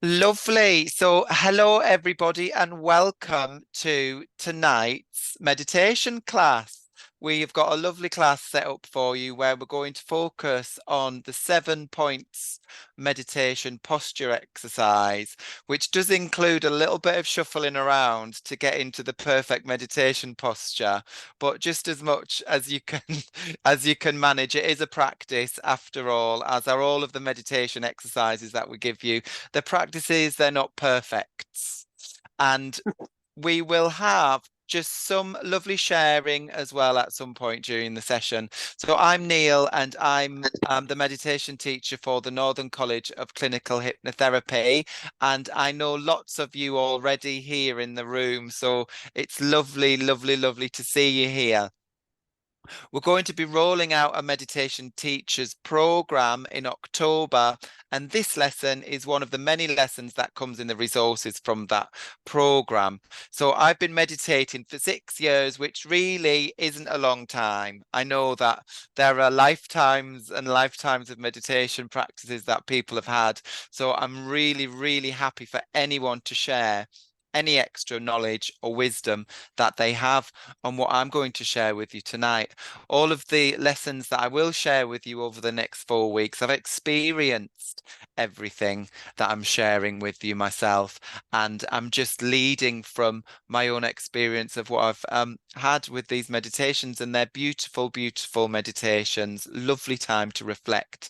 Lovely. So, hello, everybody, and welcome to tonight's meditation class. We've got a lovely class set up for you where we're going to focus on the 7 points meditation posture exercise, which does include a little bit of shuffling around to get into the perfect meditation posture. But just as much as you can, as you can manage, it is a practice after all, as are all of the meditation exercises that we give you. The practices, they're not perfect. And we will have just some lovely sharing as well at some point during the session. So I'm Neil, and I'm the meditation teacher for the Northern College of Clinical Hypnotherapy. And I know lots of you already here in the room. So it's lovely, lovely, lovely to see you here. We're going to be rolling out a meditation teachers program in October, and this lesson is one of the many lessons that comes in the resources from that program. So I've been meditating for 6 years, which really isn't a long time. I know that there are lifetimes and lifetimes of meditation practices that people have had. So I'm really, really happy for anyone to share any extra knowledge or wisdom that they have on what I'm going to share with you tonight. All of the lessons that I will share with you over the next 4 weeks, I've experienced everything that I'm sharing with you myself, and I'm just leading from my own experience of what I've had with these meditations, and they're beautiful, beautiful meditations, lovely time to reflect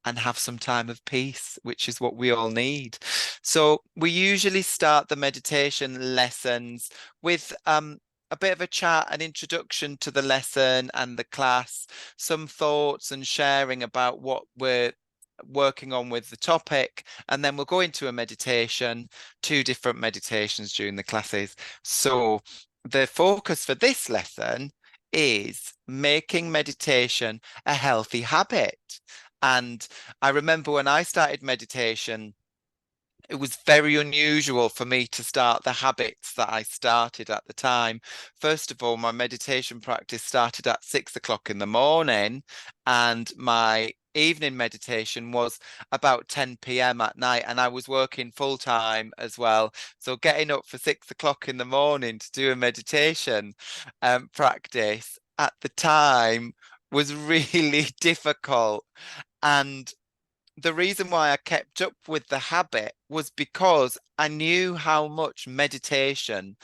and have some time of peace, which is what we all need. So we usually start the meditation lessons with a bit of a chat, an introduction to the lesson and the class, some thoughts and sharing about what we're working on with the topic, and then we'll go into a meditation, 2 different meditations during the classes. So the focus for this lesson is making meditation a healthy habit. And I remember when I started meditation, it was very unusual for me to start the habits that I started at the time. First of all, my meditation practice started at 6 o'clock in the morning, and my evening meditation was about 10 p.m. at night, and I was working full time as well. So getting up for 6 o'clock in the morning to do a meditation practice at the time was really difficult. And the reason why I kept up with the habit was because I knew how much meditation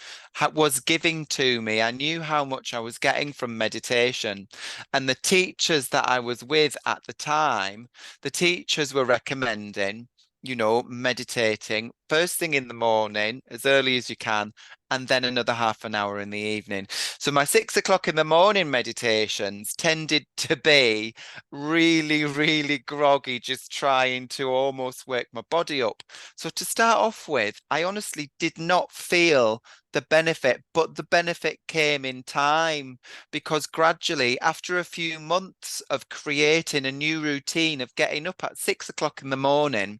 was giving to me. I knew how much I was getting from meditation. And the teachers that I was with at the time, the teachers were recommending, meditating first thing in the morning, as early as you can, and then another half an hour in the evening. So my 6 o'clock in the morning meditations tended to be really, really groggy, just trying to almost wake my body up. So to start off with, I honestly did not feel the benefit, but the benefit came in time, because gradually, after a few months of creating a new routine of getting up at 6 o'clock in the morning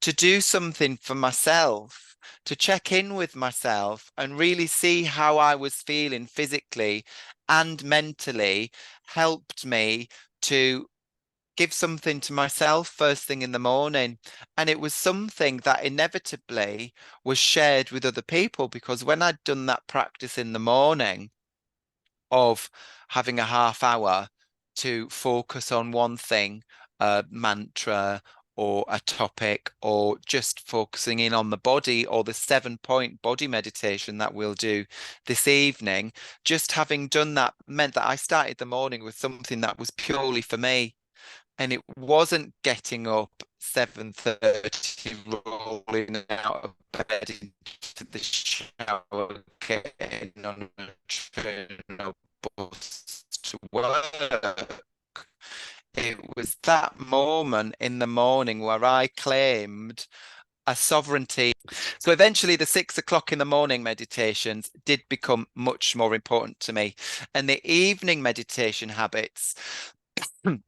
to do something for myself, to check in with myself and really see how I was feeling physically and mentally, helped me to give something to myself first thing in the morning. And it was something that inevitably was shared with other people, because when I'd done that practice in the morning of having a half hour to focus on one thing, a mantra or a topic, or just focusing in on the body, or the 7 point body meditation that we'll do this evening, just having done that meant that I started the morning with something that was purely for me. And it wasn't getting up 7:30, rolling out of bed into the shower, getting on a train or bus to work. It was that moment in the morning where I claimed a sovereignty. So eventually the 6 o'clock in the morning meditations did become much more important to me. And the evening meditation habits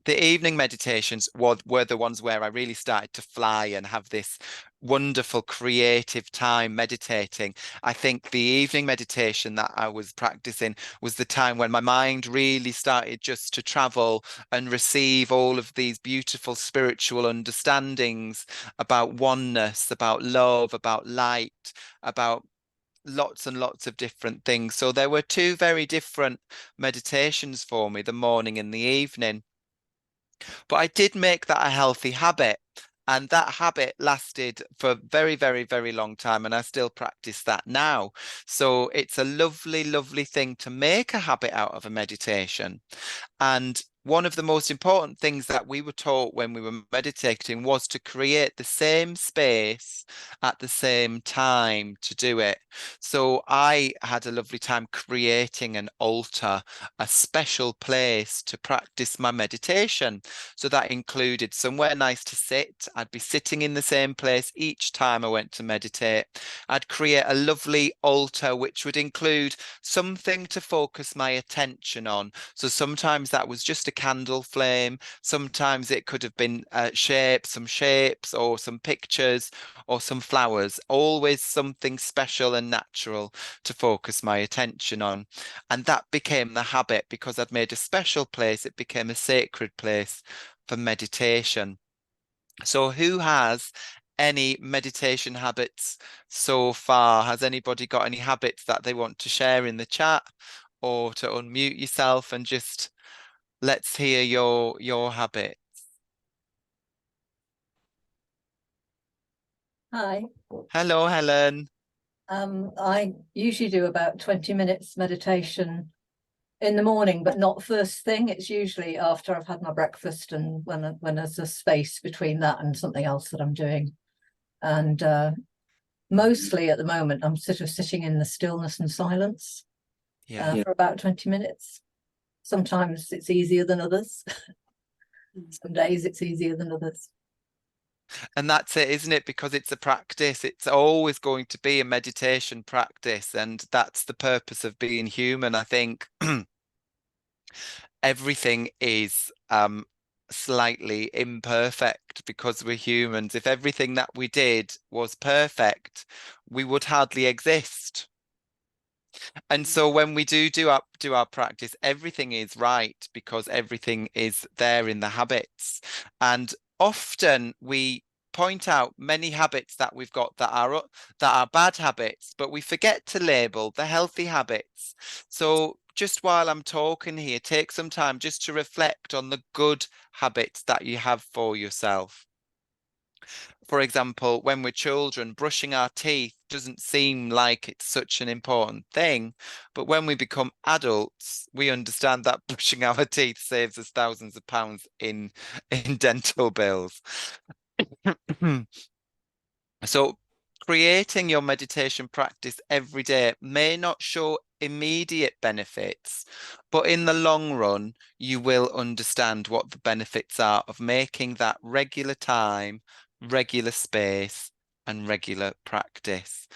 the evening meditations were the ones where I really started to fly and have this wonderful creative time meditating. I think the evening meditation that I was practicing was the time when my mind really started just to travel and receive all of these beautiful spiritual understandings about oneness, about love, about light, about lots and lots of different things. So there were two very different meditations for me, the morning and the evening. But I did make that a healthy habit. And that habit lasted for a very, very, very long time. And I still practice that now. So it's a lovely, lovely thing to make a habit out of a meditation. And one of the most important things that we were taught when we were meditating was to create the same space at the same time to do it. So I had a lovely time creating an altar, a special place to practice my meditation. So that included somewhere nice to sit. I'd be sitting in the same place each time I went to meditate. I'd create a lovely altar, which would include something to focus my attention on. So sometimes that was just a candle flame. Sometimes it could have been some shapes or some pictures or some flowers, always something special and natural to focus my attention on. And that became the habit because I'd made a special place. It became a sacred place for meditation. So who has any meditation habits so far? Has anybody got any habits that they want to share in the chat, or to unmute yourself and just let's hear your habit? Hi. Hello, Helen. I usually do about 20 minutes meditation in the morning, but not first thing. It's usually after I've had my breakfast and when there's a space between that and something else that I'm doing. And mostly at the moment, I'm sort of sitting in the stillness and silence for about 20 minutes. Sometimes it's easier than others. Some days it's easier than others. And that's it, isn't it? Because it's a practice. It's always going to be a meditation practice. And that's the purpose of being human. I think everything is slightly imperfect because we're humans. If everything that we did was perfect, we would hardly exist. And so when we do our practice, everything is right because everything is there in the habits. And often we point out many habits that we've got that are bad habits, but we forget to label the healthy habits. So just while I'm talking here, take some time just to reflect on the good habits that you have for yourself. For example, when we're children, brushing our teeth doesn't seem like it's such an important thing. But when we become adults, we understand that brushing our teeth saves us thousands of pounds in dental bills. So creating your meditation practice every day may not show immediate benefits, but in the long run, you will understand what the benefits are of making that regular time, regular space, and regular practice.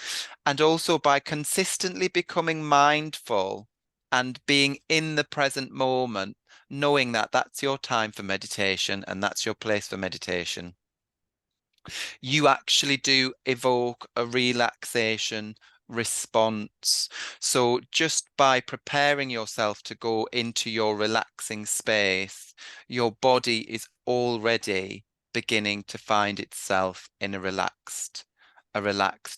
And also by consistently becoming mindful and being in the present moment, knowing that that's your time for meditation and that's your place for meditation, you actually do evoke a relaxation response. So just by preparing yourself to go into your relaxing space, your body is already beginning to find itself in a relaxed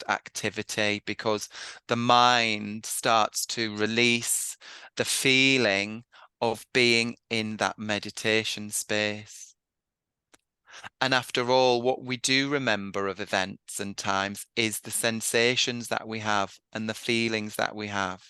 activity because the mind starts to release the feeling of being in that meditation space. And after all, what we do remember of events and times is the sensations that we have and the feelings that we have.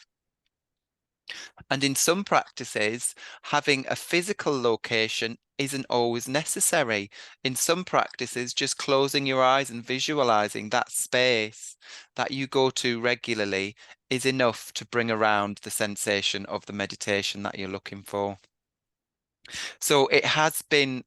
And in some practices, having a physical location isn't always necessary. In some practices, just closing your eyes and visualizing that space that you go to regularly is enough to bring around the sensation of the meditation that you're looking for. So it has been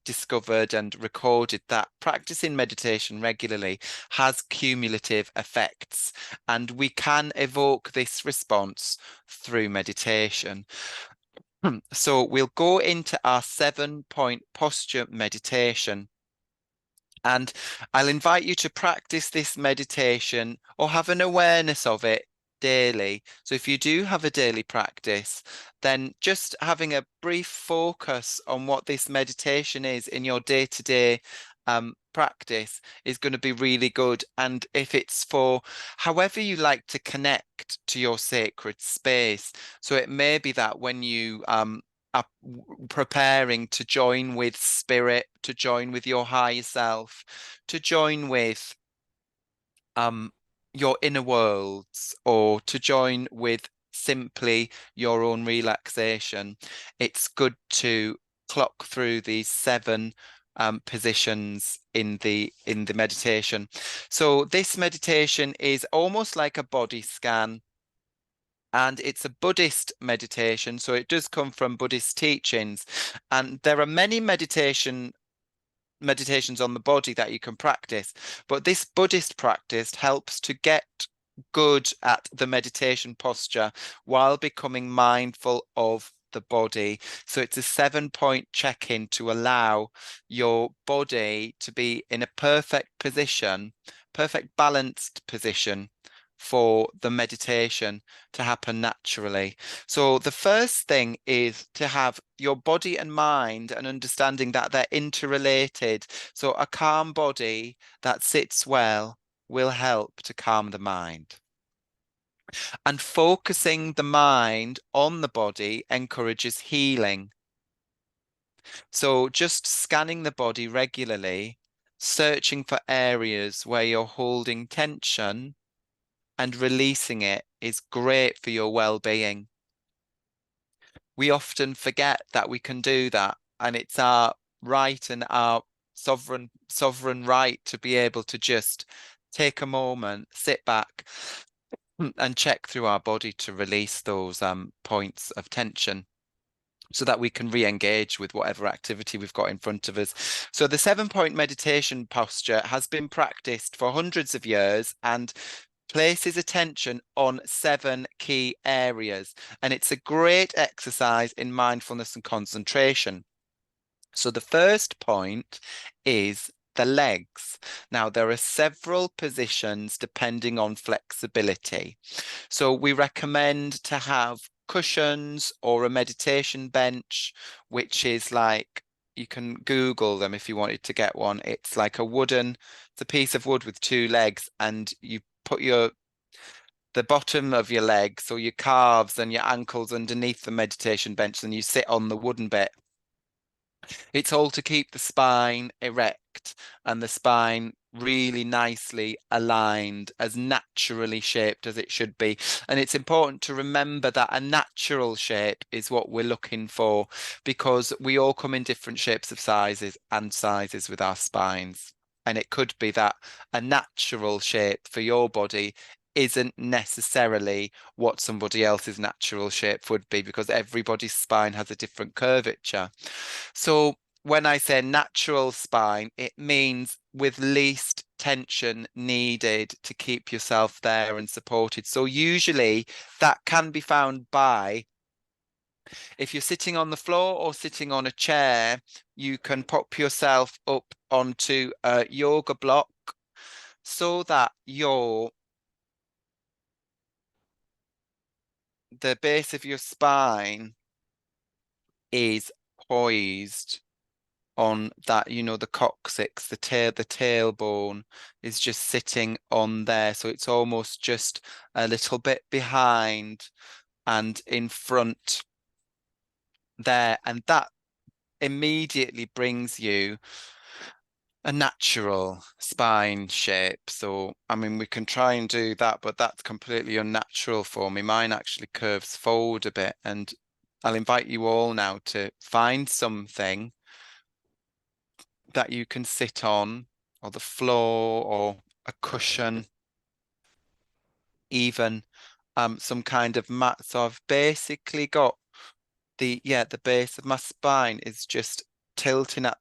discovered and recorded that practicing meditation regularly has cumulative effects, and we can evoke this response through meditation. So we'll go into our 7-point posture meditation. And I'll invite you to practice this meditation or have an awareness of it daily. So if you do have a daily practice, then just having a brief focus on what this meditation is in your day-to-day practice is going to be really good. And if it's for however you like to connect to your sacred space, so it may be that when you are preparing to join with spirit, to join with your higher self, to join with your inner worlds, or to join with simply your own relaxation, it's good to clock through these 7 positions in the meditation. So this meditation is almost like a body scan, and it's a Buddhist meditation, so it does come from Buddhist teachings. And there are many meditations on the body that you can practice, but this Buddhist practice helps to get good at the meditation posture while becoming mindful of the body. So it's a 7-point check-in to allow your body to be in a perfect position, perfect balanced position for the meditation to happen naturally. So the first thing is to have your body and mind and understanding that they're interrelated. So a calm body that sits well will help to calm the mind. And focusing the mind on the body encourages healing. So just scanning the body regularly, searching for areas where you're holding tension and releasing it is great for your well-being. We often forget that we can do that, and it's our right and our sovereign right to be able to just take a moment, sit back and check through our body to release those points of tension, so that we can re-engage with whatever activity we've got in front of us. So the 7-point meditation posture has been practiced for hundreds of years and places attention on 7 key areas. And it's a great exercise in mindfulness and concentration. So the first point is the legs. Now, there are several positions depending on flexibility. So we recommend to have cushions or a meditation bench, which is like, you can Google them if you wanted to get one. It's like it's a piece of wood with 2 legs, and you put the bottom of your legs or your calves and your ankles underneath the meditation bench, and you sit on the wooden bit. It's all to keep the spine erect and the spine really nicely aligned, as naturally shaped as it should be. And it's important to remember that a natural shape is what we're looking for, because we all come in different shapes of sizes with our spines. And it could be that a natural shape for your body isn't necessarily what somebody else's natural shape would be, because everybody's spine has a different curvature. So when I say natural spine, it means with least tension needed to keep yourself there and supported. So usually that can be found by, if you're sitting on the floor or sitting on a chair, you can pop yourself up onto a yoga block so that the base of your spine is poised on that, the coccyx, the tailbone is just sitting on there. So it's almost just a little bit behind and in front there. And that immediately brings you a natural spine shape. So, I mean, we can try and do that, but that's completely unnatural for me. Mine actually curves forward a bit. And I'll invite you all now to find something that you can sit on, or the floor, or a cushion, even some kind of mat. So I've basically got the base of my spine is just tilting at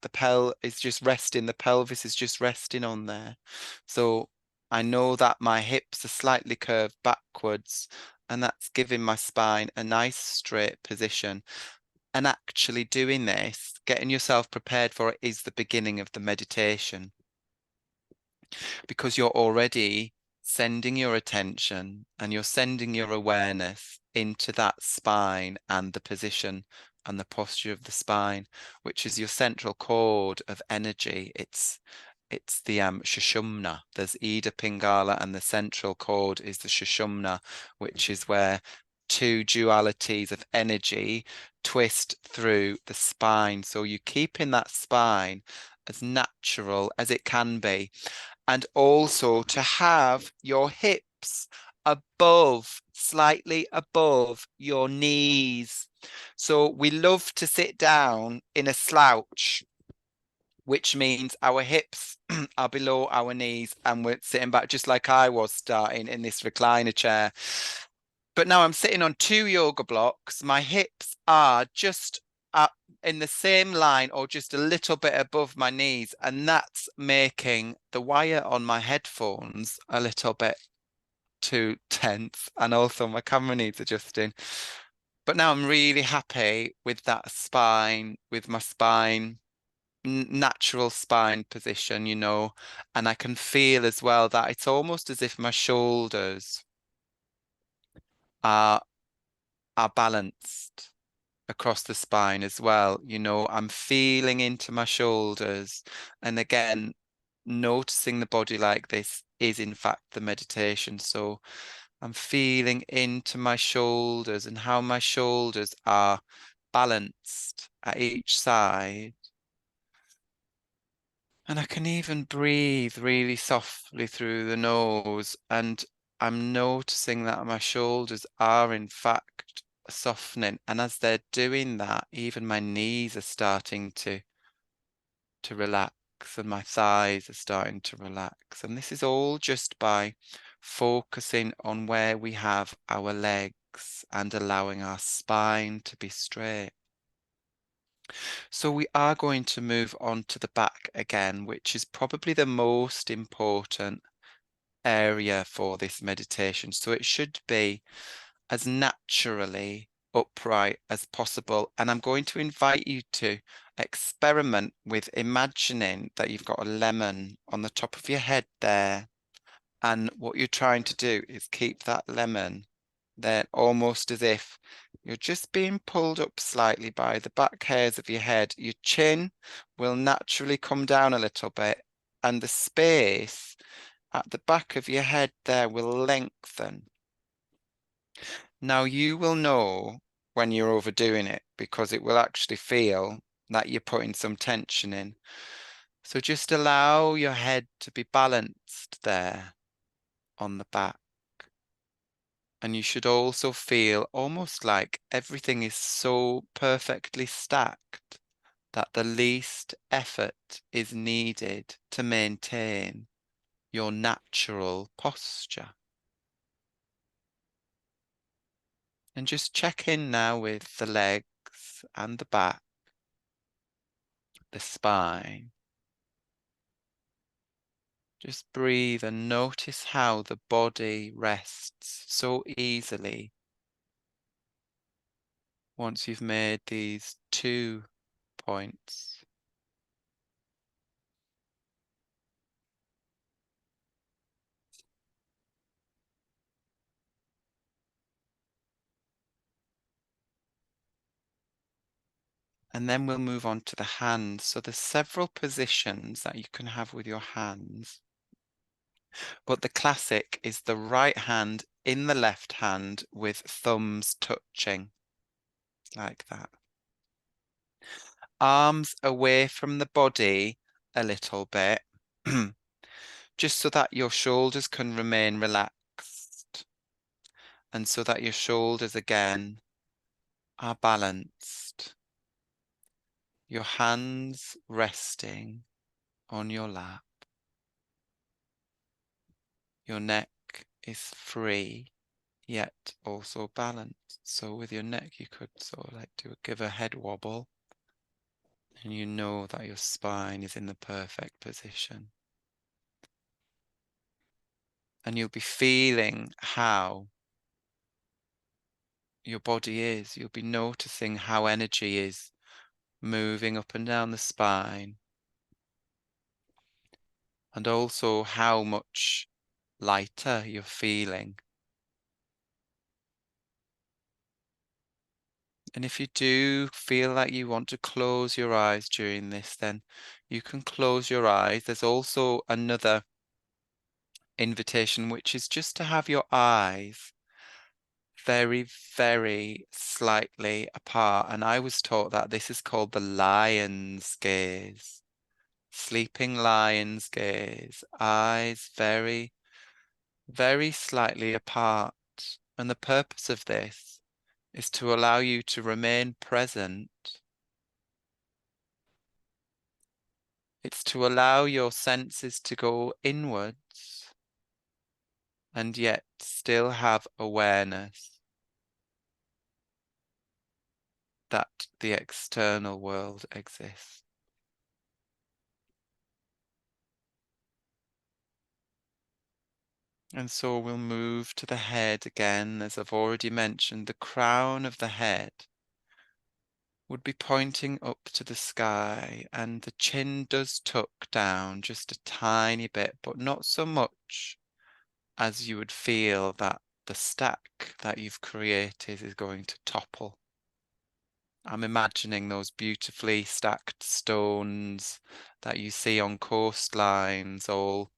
is just resting, the pelvis is just resting on there. So I know that my hips are slightly curved backwards, and that's giving my spine a nice straight position. And actually doing this, getting yourself prepared for it, is the beginning of the meditation, because you're already sending your attention and you're sending your awareness into that spine and the position and the posture of the spine, which is your central cord of energy. It's the Sushumna. There's Ida Pingala, and the central cord is the Sushumna, which is where two dualities of energy twist through the spine. So you keep in that spine as natural as it can be. And also to have your hips above, slightly above your knees. So we love to sit down in a slouch, which means our hips are below our knees and we're sitting back just like I was starting in this recliner chair. But now I'm sitting on 2 yoga blocks. My hips are just in the same line or just a little bit above my knees. And that's making the wire on my headphones a little bit too tense. And also my camera needs adjusting. But now I'm really happy with that spine, with my spine, natural spine position, you know. And I can feel as well that it's almost as if my shoulders are balanced across the spine as well. You know, I'm feeling into my shoulders. And again, noticing the body like this is in fact the meditation. So I'm feeling into my shoulders and how my shoulders are balanced at each side. And I can even breathe really softly through the nose. And I'm noticing that my shoulders are in fact softening. And as they're doing that, even my knees are starting to relax and my thighs are starting to relax. And this is all just by focusing on where we have our legs and allowing our spine to be straight. So we are going to move on to the back again, which is probably the most important area for this meditation. So it should be as naturally upright as possible. And I'm going to invite you to experiment with imagining that you've got a lemon on the top of your head there. And what you're trying to do is keep that lemon there, almost as if you're just being pulled up slightly by the back hairs of your head. Your chin will naturally come down a little bit, and the space at the back of your head there will lengthen. Now you will know when you're overdoing it, because it will actually feel that you're putting some tension in. So just allow your head to be balanced there on the back. And you should also feel almost like everything is so perfectly stacked that the least effort is needed to maintain your natural posture. And just check in now with the legs and the back, the spine. Just breathe and notice how the body rests so easily once you've made these 2 points. And then we'll move on to the hands. So there's several positions that you can have with your hands. But the classic is the right hand in the left hand with thumbs touching, like that. Arms away from the body a little bit, just so that your shoulders can remain relaxed. And so that your shoulders again are balanced. Your hands resting on your lap. Your neck is free, yet also balanced. So with your neck, you could sort of like give a head wobble, and you know that your spine is in the perfect position. And you'll be feeling how your body is. You'll be noticing how energy is moving up and down the spine, and also how much lighter you're feeling. And if you do feel like you want to close your eyes during this, then you can close your eyes. There's also another invitation, which is just to have your eyes very, very slightly apart. And I was taught that this is called the lion's gaze. Sleeping lion's gaze. Eyes very, very slightly apart. And the purpose of this is to allow you to remain present. It's to allow your senses to go inwards and yet still have awareness that the external world exists. And so we'll move to the head again. As I've already mentioned, the crown of the head would be pointing up to the sky, and the chin does tuck down just a tiny bit, but not so much as you would feel that the stack that you've created is going to topple. I'm imagining those beautifully stacked stones that you see on coastlines all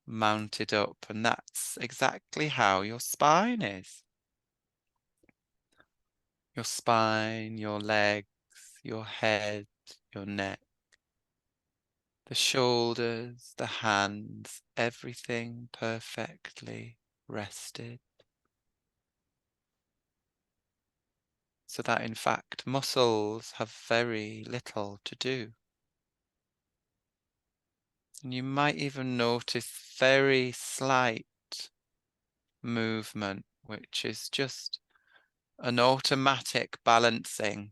mounted up, and that's exactly how your spine is. Your spine, your legs, your head, your neck, the shoulders, the hands, everything perfectly rested. So that in fact muscles have very little to do. And you might even notice very slight movement, which is just an automatic balancing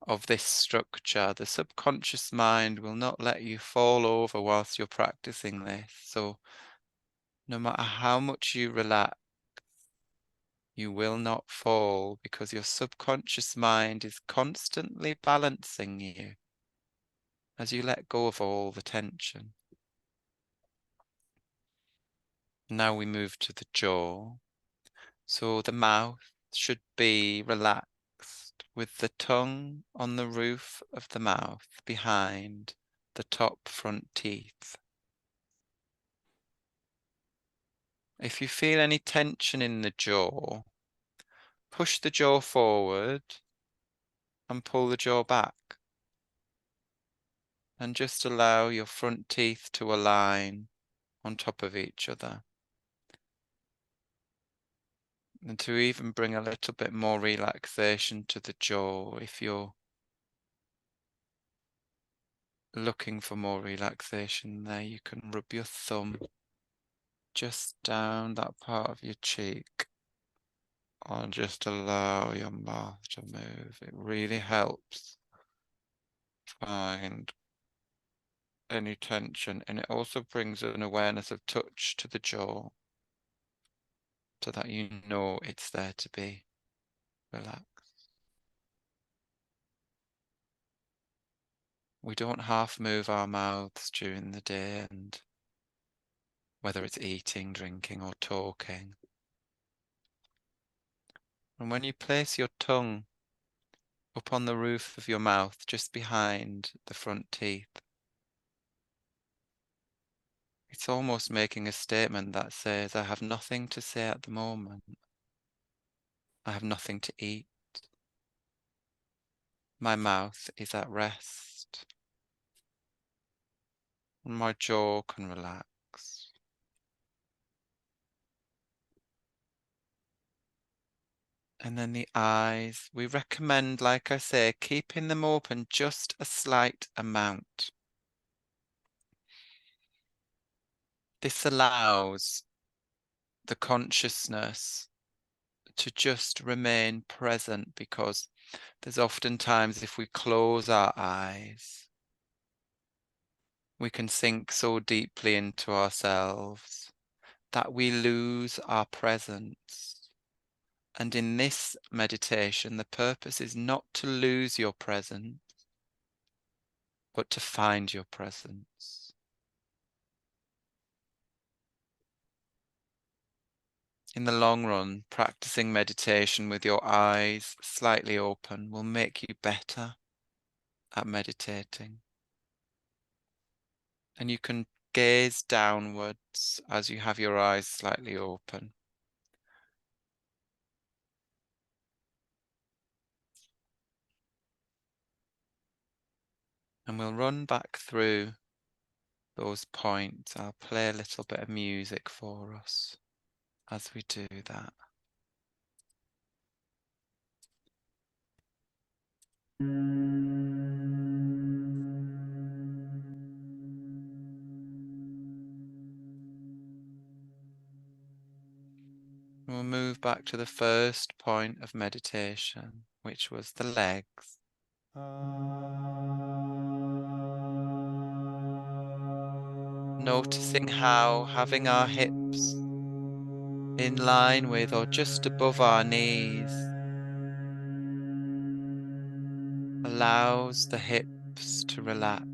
of this structure. The subconscious mind will not let you fall over whilst you're practicing this. So no matter how much you relax, you will not fall, because your subconscious mind is constantly balancing you as you let go of all the tension. Now we move to the jaw. So the mouth should be relaxed with the tongue on the roof of the mouth behind the top front teeth. If you feel any tension in the jaw, push the jaw forward and pull the jaw back. And just allow your front teeth to align on top of each other. And to even bring a little bit more relaxation to the jaw, if you're looking for more relaxation there, you can rub your thumb just down that part of your cheek and just allow your mouth to move. It really helps find any tension, and it also brings an awareness of touch to the jaw so that you know it's there to be relaxed. We don't half move our mouths during the day, and whether it's eating, drinking, or talking. And when you place your tongue up on the roof of your mouth, just behind the front teeth, it's almost making a statement that says, I have nothing to say at the moment. I have nothing to eat. My mouth is at rest. And my jaw can relax. And then the eyes, we recommend, like I say, keeping them open just a slight amount. This allows the consciousness to just remain present, because there's often times if we close our eyes, we can sink so deeply into ourselves that we lose our presence And in this meditation, the purpose is not to lose your presence, but to find your presence. In the long run, practicing meditation with your eyes slightly open will make you better at meditating. And you can gaze downwards as you have your eyes slightly open. And we'll run back through those points. I'll play a little bit of music for us as we do that. We'll move back to the first point of meditation, which was the legs. Noticing how having our hips in line with or just above our knees allows the hips to relax,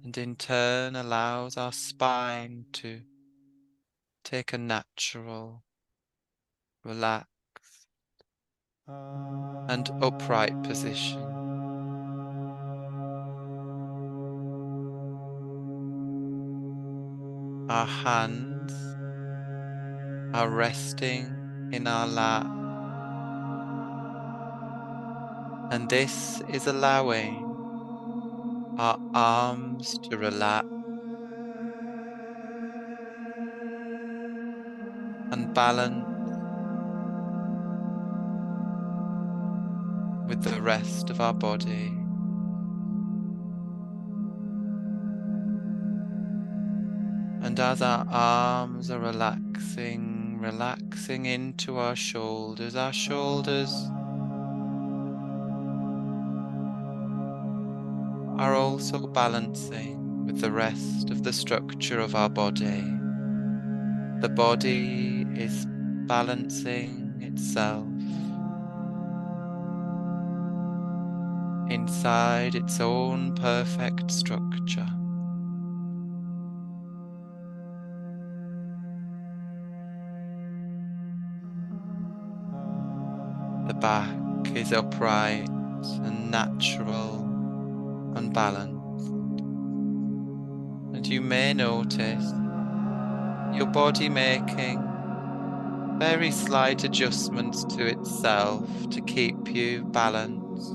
and in turn allows our spine to take a natural, relaxed and upright position. Our hands are resting in our lap, and this is allowing our arms to relax and balance with the rest of our body. And as our arms are relaxing into our shoulders are also balancing with the rest of the structure of our body. The body is balancing itself inside its own perfect structure. The back is upright and natural and balanced. And you may notice your body making very slight adjustments to itself to keep you balanced.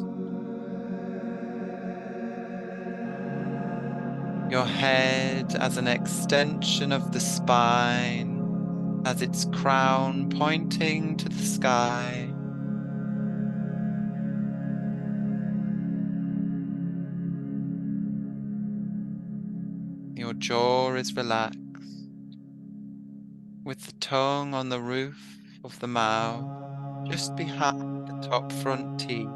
Your head as an extension of the spine, as its crown pointing to the sky. Your jaw is relaxed, with the tongue on the roof of the mouth, just behind the top front teeth.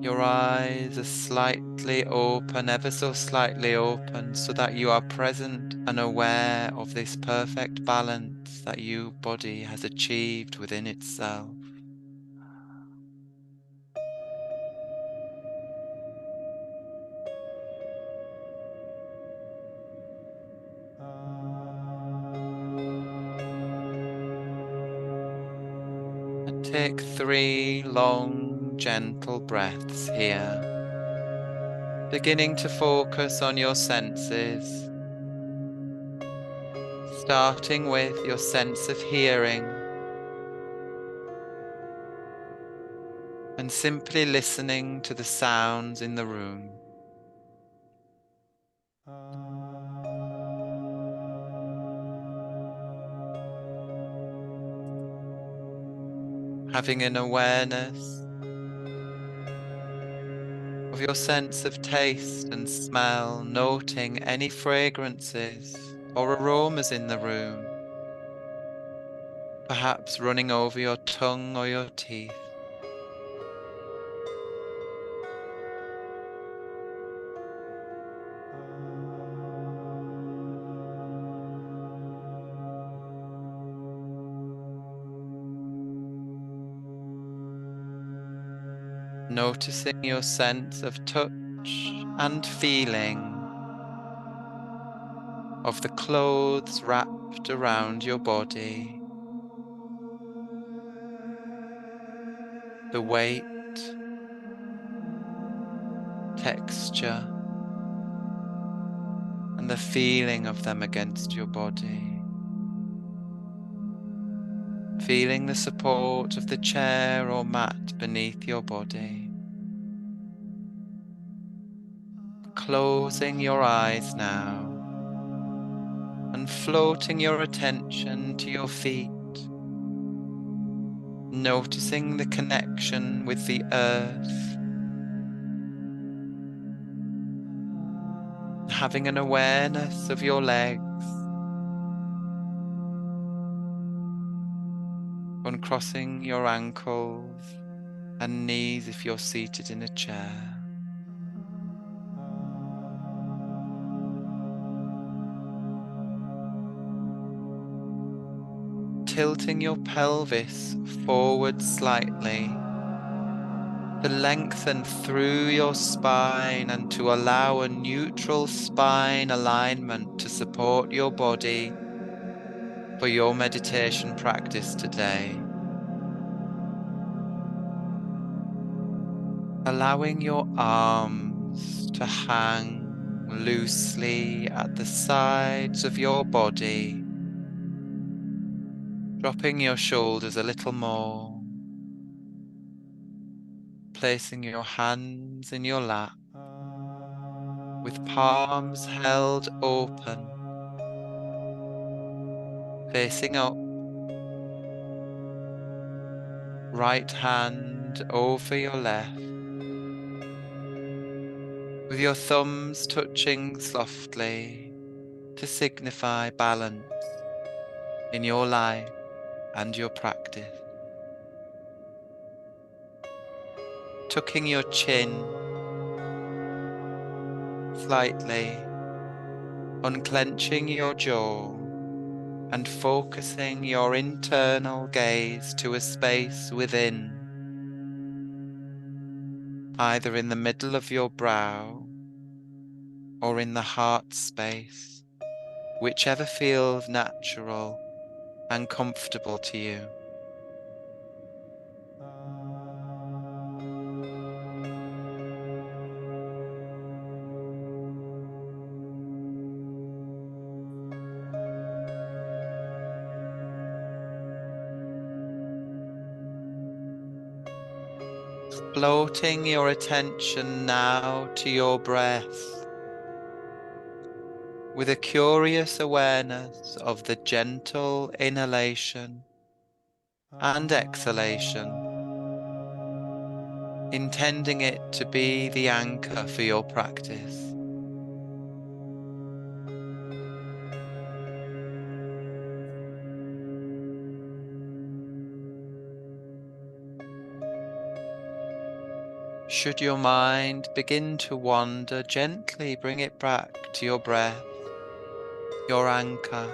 Your eyes are slightly open, ever so slightly open, so that you are present and aware of this perfect balance that your body has achieved within itself. And take 3 long, gentle breaths here, beginning to focus on your senses, starting with your sense of hearing, and simply listening to the sounds in the room. Having an awareness of your sense of taste and smell, noting any fragrances or aromas in the room, perhaps running over your tongue or your teeth. noticing your sense of touch and feeling of the clothes wrapped around your body, the weight, texture, and the feeling of them against your body. Feeling the support of the chair or mat beneath your body. Closing your eyes now and floating your attention to your feet, noticing the connection with the earth, having an awareness of your legs, uncrossing your ankles and knees if you're seated in a chair. Tilting your pelvis forward slightly to lengthen through your spine and to allow a neutral spine alignment to support your body for your meditation practice today. Allowing your arms to hang loosely at the sides of your body, dropping your shoulders a little more, placing your hands in your lap with palms held open, facing up, right hand over your left, with your thumbs touching softly to signify balance in your life and your practice. Tucking your chin slightly, unclenching your jaw and focusing your internal gaze to a space within, either in the middle of your brow or in the heart space, whichever feels natural and comfortable to you. Floating your attention now to your breath with a curious awareness of the gentle inhalation and exhalation, intending it to be the anchor for your practice. Should your mind begin to wander, gently bring it back to your breath, your anchor,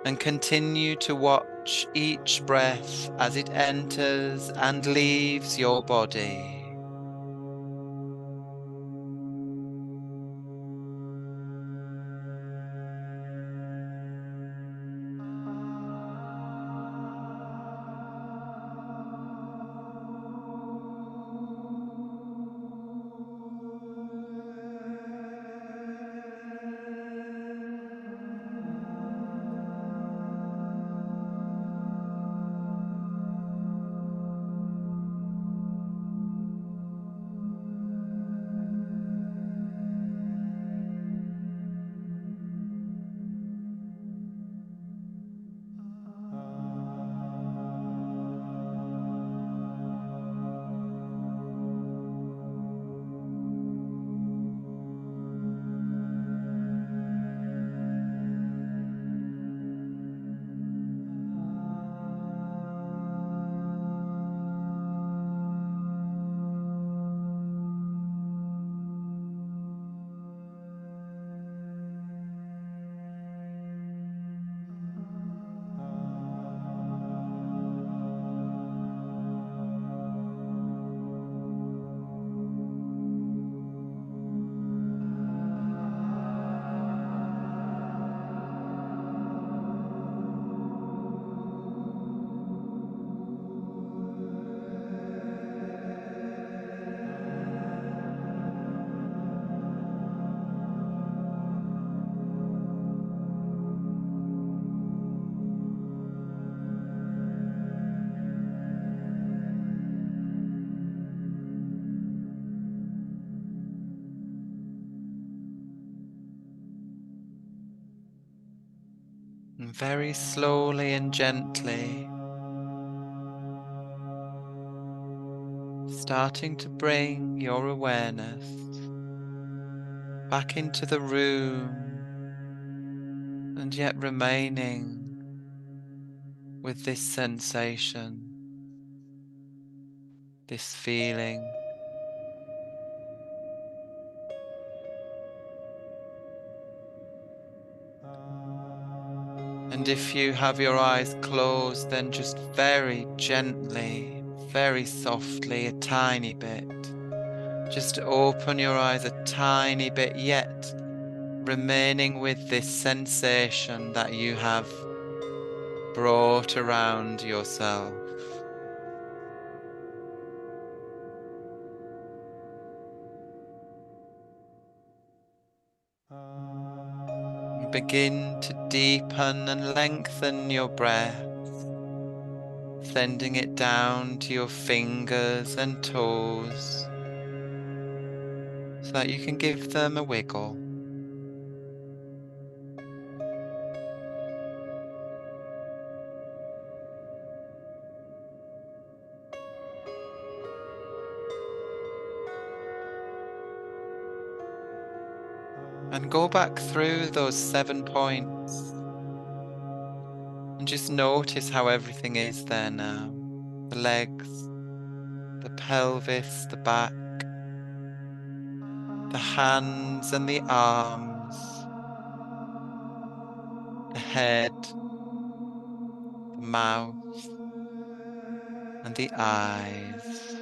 and continue to watch each breath as it enters and leaves your body. And very slowly and gently, starting to bring your awareness back into the room, and yet remaining with this sensation, this feeling. And if you have your eyes closed, then just very gently, very softly, a tiny bit. Just open your eyes a tiny bit, yet remaining with this sensation that you have brought around yourself. Begin to deepen and lengthen your breath, sending it down to your fingers and toes so that you can give them a wiggle. And go back through those 7 points and just notice how everything is there now. The legs, the pelvis, the back, the hands and the arms, the head, the mouth, and the eyes.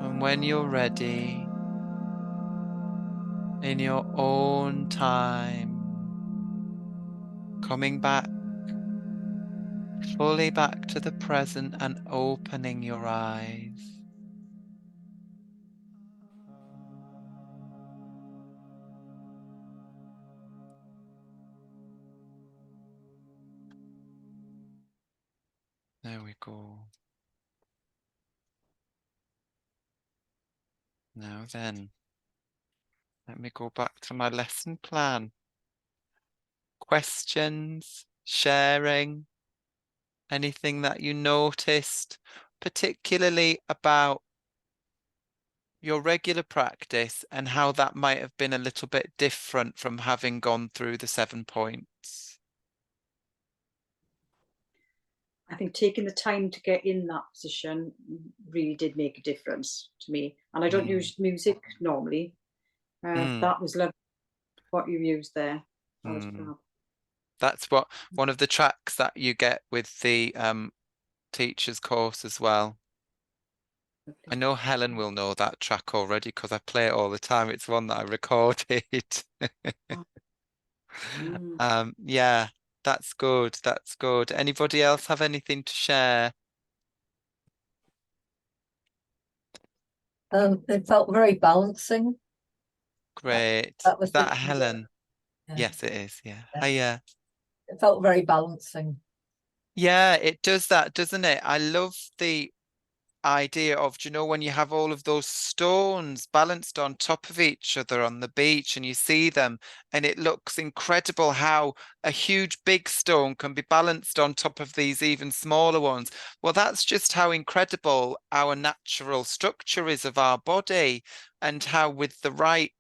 And when you're ready, in your own time, coming back, fully back to the present and opening your eyes. There we go. Now then, let me go back to my lesson plan. Questions, sharing, anything that you noticed, particularly about your regular practice and how that might have been a little bit different from having gone through the 7 points. I think taking the time to get in that position really did make a difference to me. And I don't use music normally. That was lovely what you used there. That was fab. That's what one of the tracks that you get with the teacher's course as well. I know Helen will know that track already because I play it all the time. It's one that I recorded. Yeah, that's good. That's good. Anybody else have anything to share? It felt very balancing. Great. That was Is that the Helen? yeah. Yes, it is. Yeah. Yeah. Hiya. It felt very balancing. Yeah, it does that, doesn't it? I love the idea of, do you know, when you have all of those stones balanced on top of each other on the beach and you see them and it looks incredible how a huge big stone can be balanced on top of these even smaller ones. Well, that's just how incredible our natural structure is of our body, and how with the right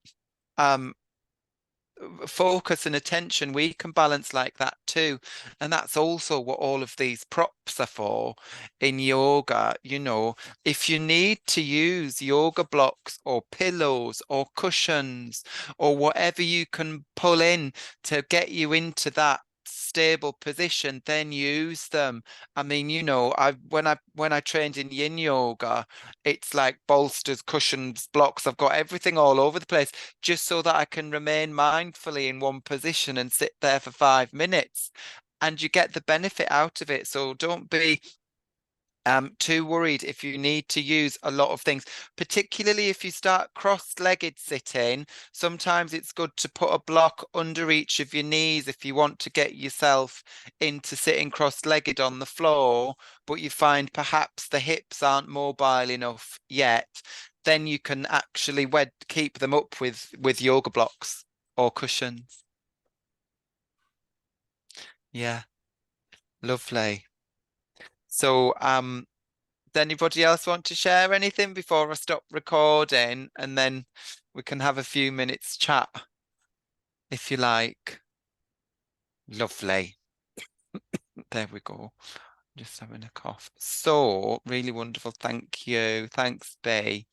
focus and attention we can balance like that too. And that's also what all of these props are for in yoga. You know, if you need to use yoga blocks or pillows or cushions or whatever you can pull in to get you into that stable position, then use them. I mean, you know, when I trained in yin yoga, it's like bolsters, cushions, blocks, I've got everything all over the place just so that I can remain mindfully in one position and sit there for 5 minutes, and you get the benefit out of it. So don't be too worried if you need to use a lot of things, particularly if you start cross-legged sitting. Sometimes it's good to put a block under each of your knees if you want to get yourself into sitting cross-legged on the floor, but you find perhaps the hips aren't mobile enough yet. Then you can actually keep them up with yoga blocks or cushions. Yeah, lovely. So, does anybody else want to share anything before I stop recording, and then we can have a few minutes chat if you like? Lovely. There we go. Just having a cough. So really wonderful. Thank you. Thanks, Bea.